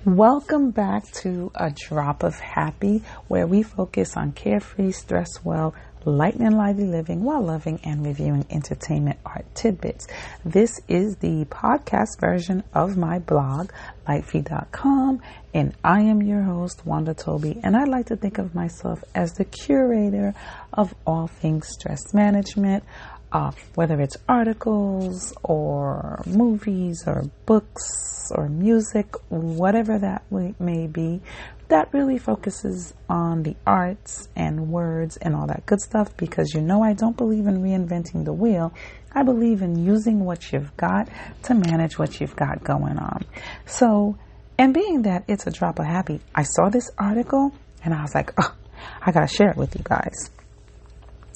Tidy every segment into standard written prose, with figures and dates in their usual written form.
Welcome back to A Drop of Happy, where we focus on carefree, stress well, light and lively living while loving and reviewing entertainment art tidbits. This is the podcast version of my blog, lightfeed.com, and I am your host, Wanda Toby, and I like to think of myself as the curator of all things stress management, whether it's articles or movies or books or music, whatever that may be, that really focuses on the arts and words and all that good stuff, because I don't believe in reinventing the wheel. I believe in using what you've got to manage what you've got going on. So, and being that it's a drop of happy, I saw this article and I was like, oh, I gotta share it with you guys,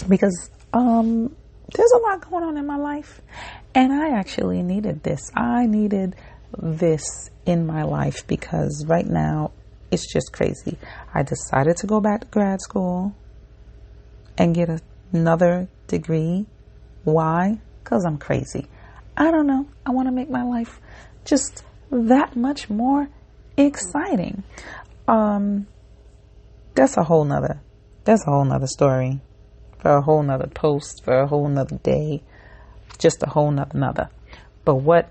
because there's a lot going on in my life, and I actually needed this. I needed this in my life because right now it's just crazy. I decided to go back to grad school and get another degree. Why? Because I'm crazy. I don't know. I want to make my life just that much more exciting. That's a whole nother story. For a whole nother post, for a whole nother day, just a whole nother. But what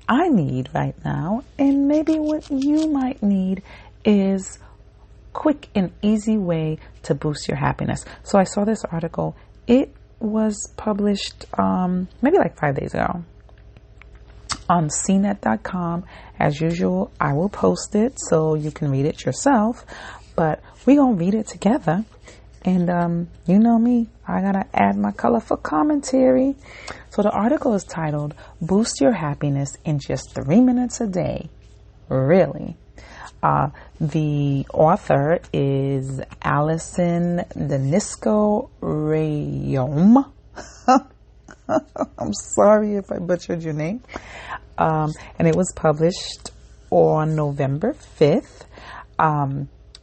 I need right now, and maybe what you might need, is quick and easy way to boost your happiness. So I saw this article. It was published maybe like 5 days ago on CNET.com. As usual, I will post it so you can read it yourself, but we're going to read it together. And you know me, I gotta add my colorful commentary. So the article is titled, Boost Your Happiness in Just 3 Minutes a Day. Really? The author is Alison DeNisco Raymone. I'm sorry if I butchered your name. And it was published on November 5th.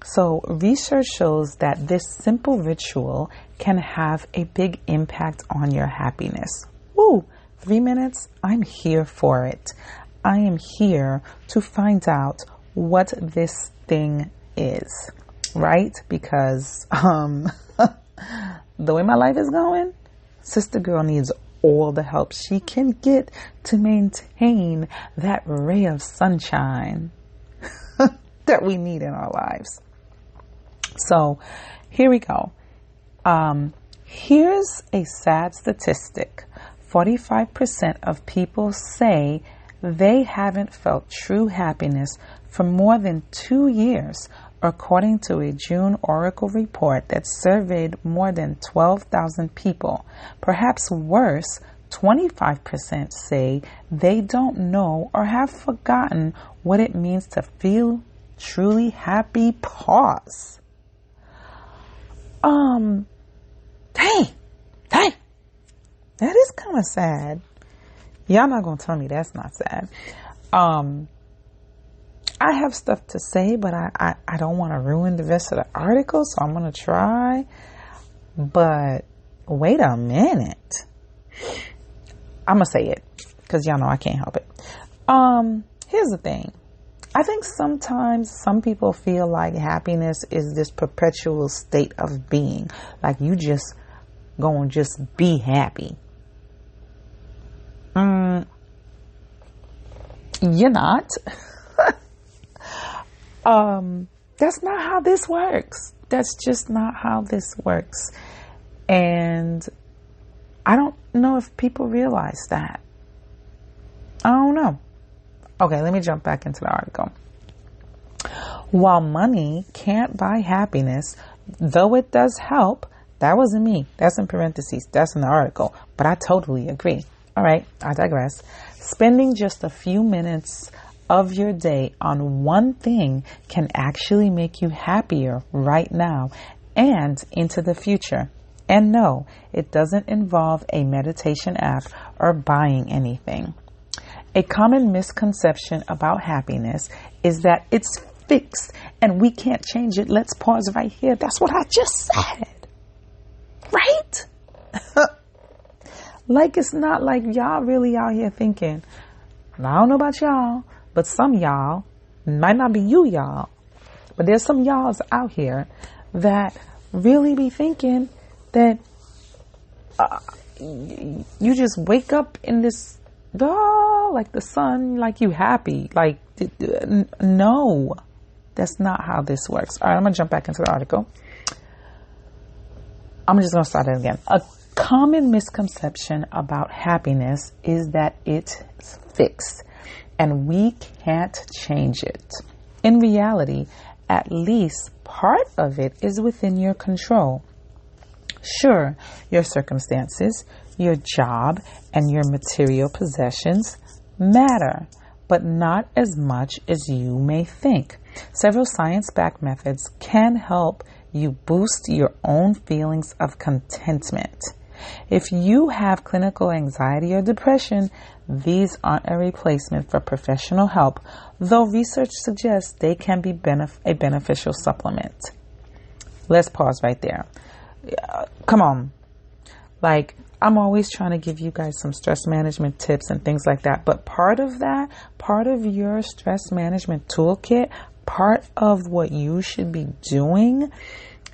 So research shows that this simple ritual can have a big impact on your happiness. Woo! 3 minutes, I'm here for it. I am here to find out what this thing is, right? Because the way my life is going, sister girl needs all the help she can get to maintain that ray of sunshine that we need in our lives. So here we go. Here's a sad statistic. 45% of people say they haven't felt true happiness for more than 2 years, according to a June Oracle report that surveyed more than 12,000 people. Perhaps worse, 25% say they don't know or have forgotten what it means to feel truly happy. Pause. Dang, that is kind of sad. Y'all not gonna tell me that's not sad. I have stuff to say, but I don't want to ruin the rest of the article, so I'm gonna try. But wait a minute, I'm gonna say it because y'all know I can't help it. Here's the thing. I think sometimes some people feel like happiness is this perpetual state of being. Like you just gonna just be happy. You're not. That's not how this works. That's just not how this works. And I don't know if people realize that. I don't know. Okay, let me jump back into the article. While money can't buy happiness, though it does help, that wasn't me. That's in parentheses. That's in the article. But I totally agree. All right, I digress. Spending just a few minutes of your day on one thing can actually make you happier right now and into the future. And no, it doesn't involve a meditation app or buying anything. A common misconception about happiness is that it's fixed and we can't change it. Let's pause right here. That's what I just said. Right? Like it's not like y'all really out here thinking, I don't know about y'all, but some y'all Might not be you, y'all, but there's some y'alls out here that really be thinking that you just wake up in this, like the sun, like you happy. Like, no, that's not how this works. All right, I'm going to jump back into the article. I'm just going to start it again. A common misconception about happiness is that it's fixed and we can't change it. In reality, at least part of it is within your control. Sure, your circumstances, your job, and your material possessions matter, but not as much as you may think. Several science-backed methods can help you boost your own feelings of contentment. If you have clinical anxiety or depression, these aren't a replacement for professional help, though research suggests they can be a beneficial supplement. Let's pause right there. Come on. Like, I'm always trying to give you guys some stress management tips and things like that. But part of your stress management toolkit, part of what you should be doing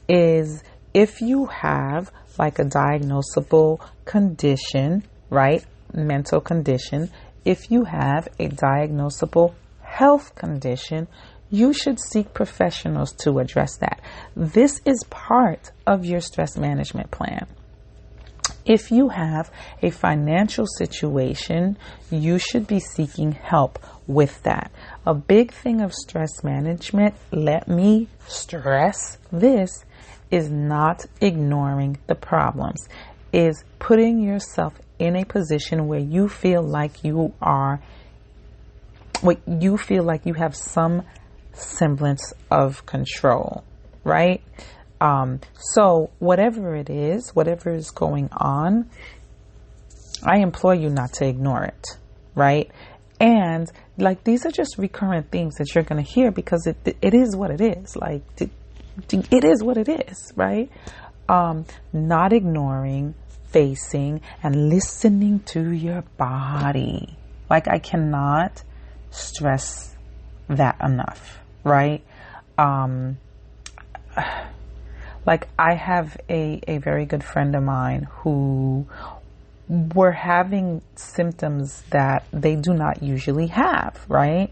is, if you have like a diagnosable condition, right? Mental condition. If you have a diagnosable health condition, you should seek professionals to address that. This is part of your stress management plan. If you have a financial situation, you should be seeking help with that. A big thing of stress management, let me stress this, is not ignoring the problems, is putting yourself in a position where you feel like you have some semblance of control, right? So whatever it is, whatever is going on, I implore you not to ignore it, right? And like, these are just recurrent themes that you're going to hear because it is what it is. Like, it is what it is, right? Not ignoring, facing, and listening to your body. Like, I cannot stress that enough, right? Like, I have a very good friend of mine who were having symptoms that they do not usually have, right?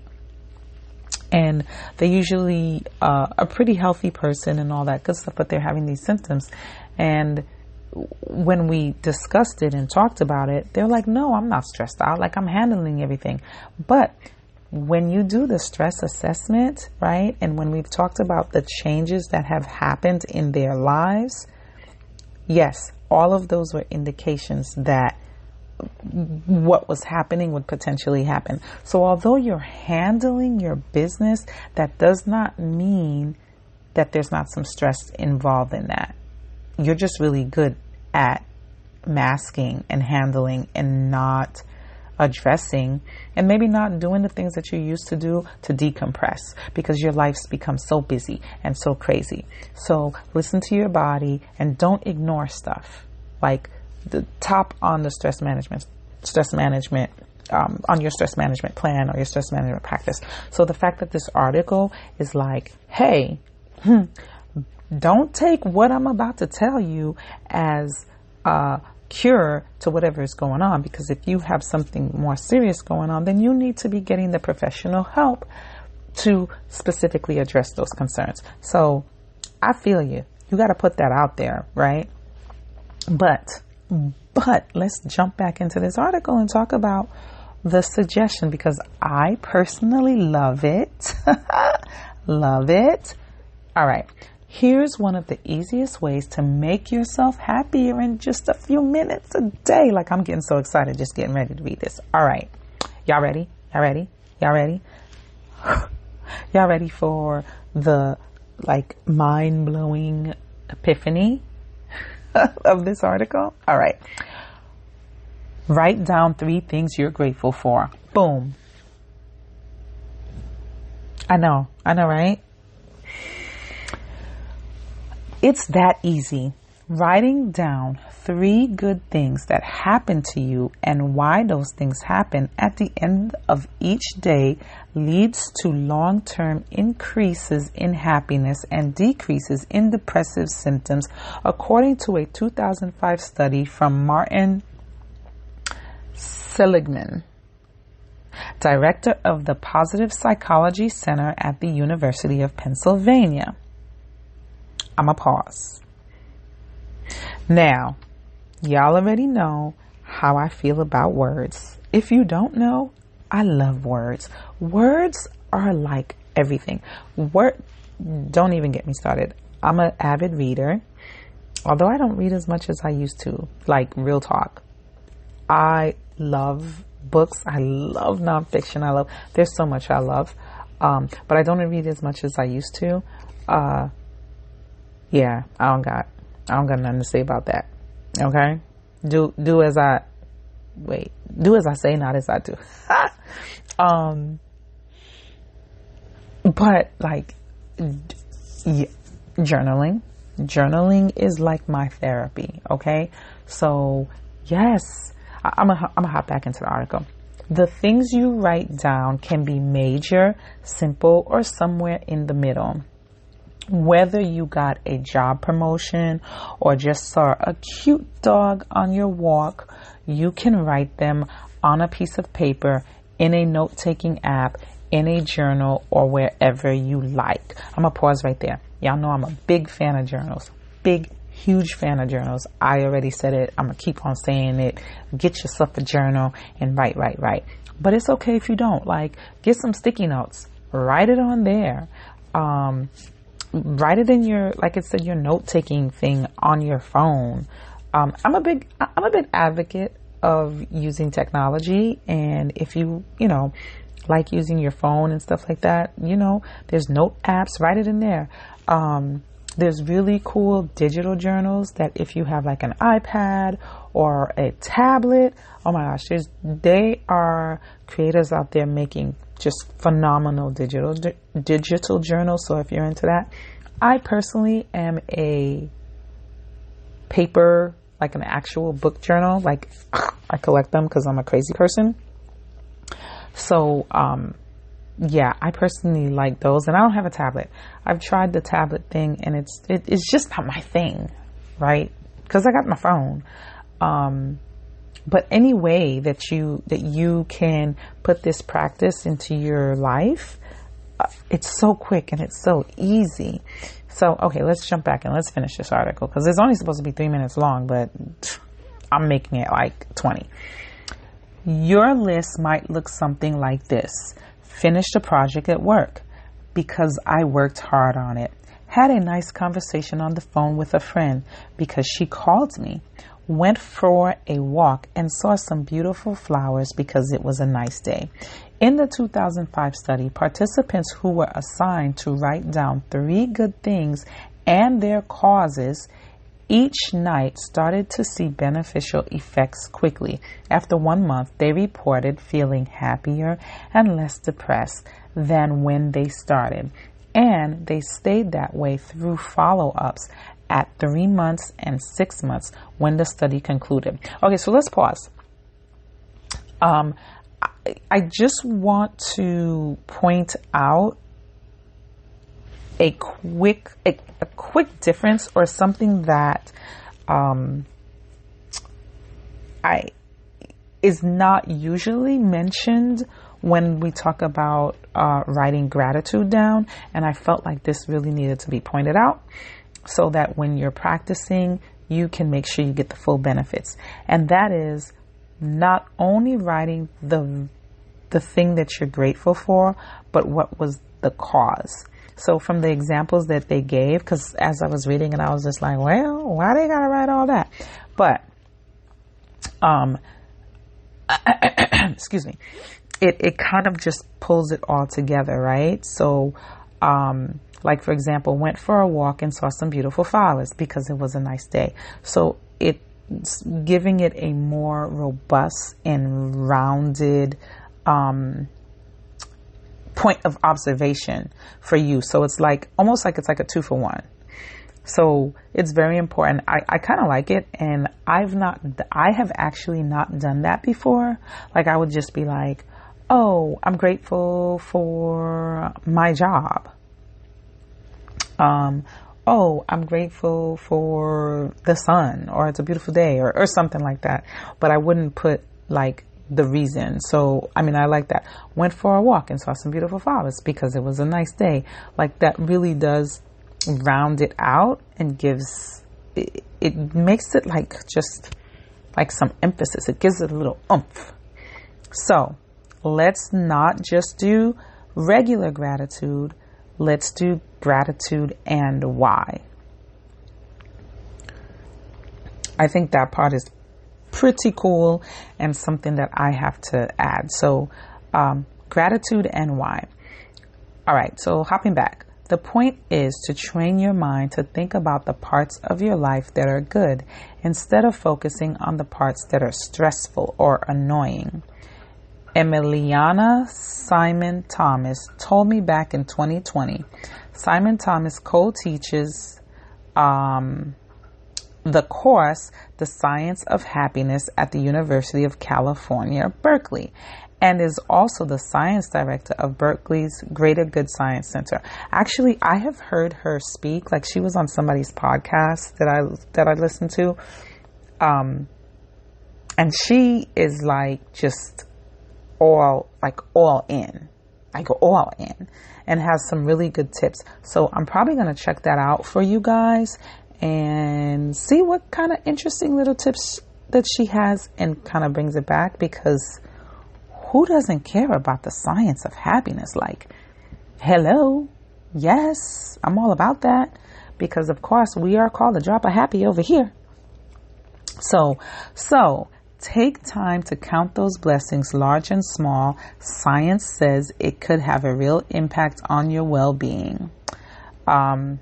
And they usually a pretty healthy person and all that good stuff, but they're having these symptoms. And when we discussed it and talked about it, they're like, no, I'm not stressed out. Like, I'm handling everything. But when you do the stress assessment, right, and when we've talked about the changes that have happened in their lives, yes, all of those were indications that what was happening would potentially happen. So although you're handling your business, that does not mean that there's not some stress involved in that. You're just really good at masking and handling and not addressing, and maybe not doing the things that you used to do to decompress, because your life's become so busy and so crazy. So listen to your body and don't ignore stuff. Like, the top on the stress management on your stress management plan or your stress management practice. So the fact that this article is like, hey, don't take what I'm about to tell you as cure to whatever is going on, because if you have something more serious going on, then you need to be getting the professional help to specifically address those concerns. So I feel you. You got to put that out there, right? But let's jump back into this article and talk about the suggestion, because I personally love it. Love it. All right. Here's one of the easiest ways to make yourself happier in just a few minutes a day. Like, I'm getting so excited just getting ready to read this. All right. Y'all ready? Y'all ready? Y'all ready? Y'all ready for the, like, mind-blowing epiphany of this article? All right. Write down 3 things you're grateful for. Boom. I know, right? It's that easy. Writing down 3 good things that happen to you and why those things happen at the end of each day leads to long-term increases in happiness and decreases in depressive symptoms, according to a 2005 study from Martin Seligman, director of the Positive Psychology Center at the University of Pennsylvania. I'm going to pause. Now, y'all already know how I feel about words. If you don't know, I love words. Words are like everything. Don't even get me started. I'm an avid reader, although I don't read as much as I used to, like real talk. I love books. I love nonfiction. There's so much I love. But I don't read as much as I used to. Yeah, I don't got nothing to say about that. Okay? Do as I say, not as I do. But like, yeah, journaling is like my therapy. Okay? So yes, I'm gonna hop back into the article. The things you write down can be major, simple, or somewhere in the middle. Whether you got a job promotion or just saw a cute dog on your walk, you can write them on a piece of paper, in a note-taking app, in a journal, or wherever you like. I'm going to pause right there. Y'all know I'm a big fan of journals. Huge fan of journals. I already said it. I'm going to keep on saying it. Get yourself a journal and write. But it's okay if you don't. Like, get some sticky notes. Write it on there. Write it in your, like I said, your note-taking thing on your phone. I'm a big advocate of using technology, and if you like using your phone and stuff like that, there's note apps. Write it in there. There's really cool digital journals that if you have like an iPad or a tablet, oh my gosh, they are creators out there making just phenomenal digital journals. So if you're into that, I personally am a paper, like an actual book journal. Like I collect them because I'm a crazy person. So, yeah, I personally like those, and I don't have a tablet. I've tried the tablet thing, and it's just not my thing, right? Because I got my phone. But any way that you can put this practice into your life, it's so quick and it's so easy. So, okay, let's jump back and let's finish this article, because it's only supposed to be 3 minutes long, but I'm making it like 20. Your list might look something like this. Finished a project at work because I worked hard on it. Had a nice conversation on the phone with a friend because she called me. Went for a walk and saw some beautiful flowers because it was a nice day. In the 2005 study, participants who were assigned to write down 3 good things and their causes each night started to see beneficial effects quickly. After 1 month, they reported feeling happier and less depressed than when they started. And they stayed that way through follow-ups at 3 months and 6 months when the study concluded. Okay, so let's pause. I just want to point out a quick difference, or something that is not usually mentioned when we talk about writing gratitude down, and I felt like this really needed to be pointed out so that when you're practicing, you can make sure you get the full benefits. And that is not only writing the thing that you're grateful for, but what was the cause. So from the examples that they gave, because as I was reading it, I was just like, well, why they gotta write all that? But, excuse me, it kind of just pulls it all together, right? So, like for example, went for a walk and saw some beautiful flowers because it was a nice day. So it's giving it a more robust and rounded, point of observation for you. So it's like almost like it's like a 2-for-1. So it's very important. I kind of like it, and I have actually not done that before. Like, I would just be like, oh, I'm grateful for my job. Oh, I'm grateful for the sun, or it's a beautiful day, or something like that. But I wouldn't put like the reason. So, I mean, I like that. Went for a walk and saw some beautiful flowers because it was a nice day. Like, that really does round it out and gives it makes it like just like some emphasis. It gives it a little oomph. So let's not just do regular gratitude. Let's do gratitude and why. I think that part is pretty cool and something that I have to add. So gratitude and why. All right, so hopping back. The point is to train your mind to think about the parts of your life that are good instead of focusing on the parts that are stressful or annoying. Emiliana Simon Thomas told me back in 2020. Simon Thomas co-teaches the course, The Science of Happiness, at the University of California, Berkeley, and is also the science director of Berkeley's Greater Good Science Center. Actually, I have heard her speak. Like, she was on somebody's podcast that I listened to, and she is like just all in, and has some really good tips. So I'm probably going to check that out for you guys and see what kind of interesting little tips that she has and kind of brings it back, because who doesn't care about the science of happiness? Like, hello. Yes, I'm all about that, because of course we are called a drop of happy over here. So take time to count those blessings, large and small. Science says it could have a real impact on your well-being. All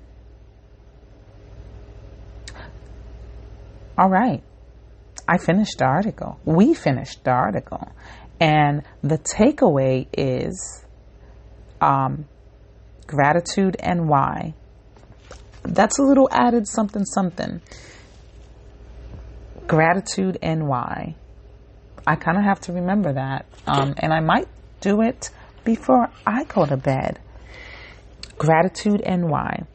right. I finished the article. We finished the article. And the takeaway is gratitude and why. That's a little added something. Gratitude and why. I kind of have to remember that. And I might do it before I go to bed. Gratitude and why.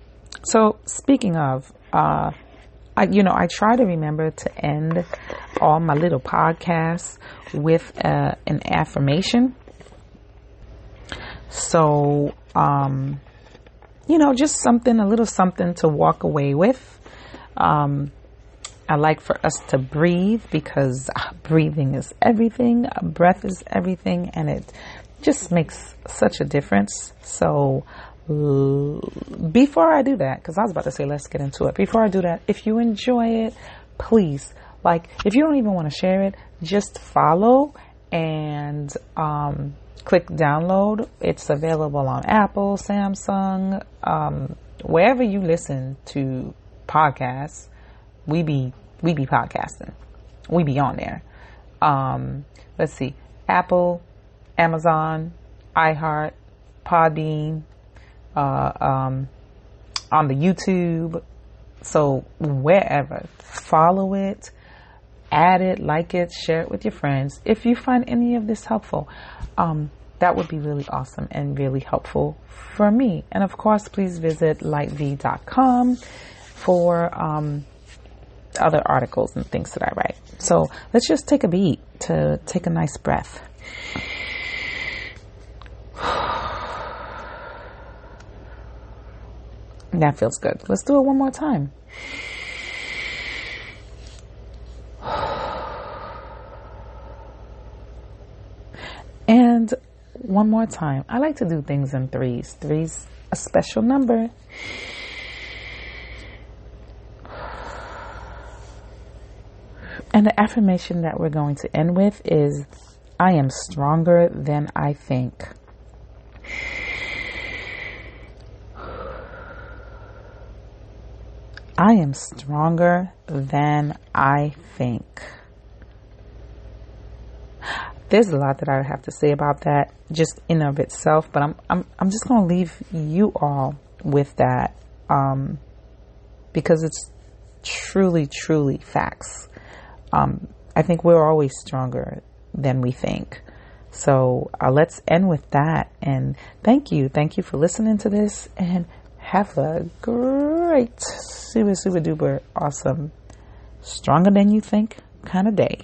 So speaking of, I try to remember to end all my little podcasts with an affirmation. So, just a little something to walk away with. I like for us to breathe, because breathing is everything. Breath is everything, and it just makes such a difference. So before I do that, because I was about to say let's get into it. Before I do that, if you enjoy it, please, if you don't even want to share it, just follow and click download. It's available on Apple, Samsung, wherever you listen to podcasts. We be podcasting. We be on there. Let's see. Apple, Amazon, iHeart, Podbean, on the YouTube. So wherever, follow it, add it, like it, share it with your friends. If you find any of this helpful, that would be really awesome and really helpful for me. And of course, please visit lightv.com for other articles and things that I write. So let's just take a beat to take a nice breath. That feels good. Let's do it one more time. And one more time. I like to do things in threes. Three's a special number. And the affirmation that we're going to end with is, I am stronger than I think. I am stronger than I think. There's a lot that I have to say about that just in of itself, but I'm just going to leave you all with that. because it's truly, truly facts. I think we're always stronger than we think. So let's end with that. And thank you. Thank you for listening to this, and have a great, super, super duper awesome, stronger than you think kind of day.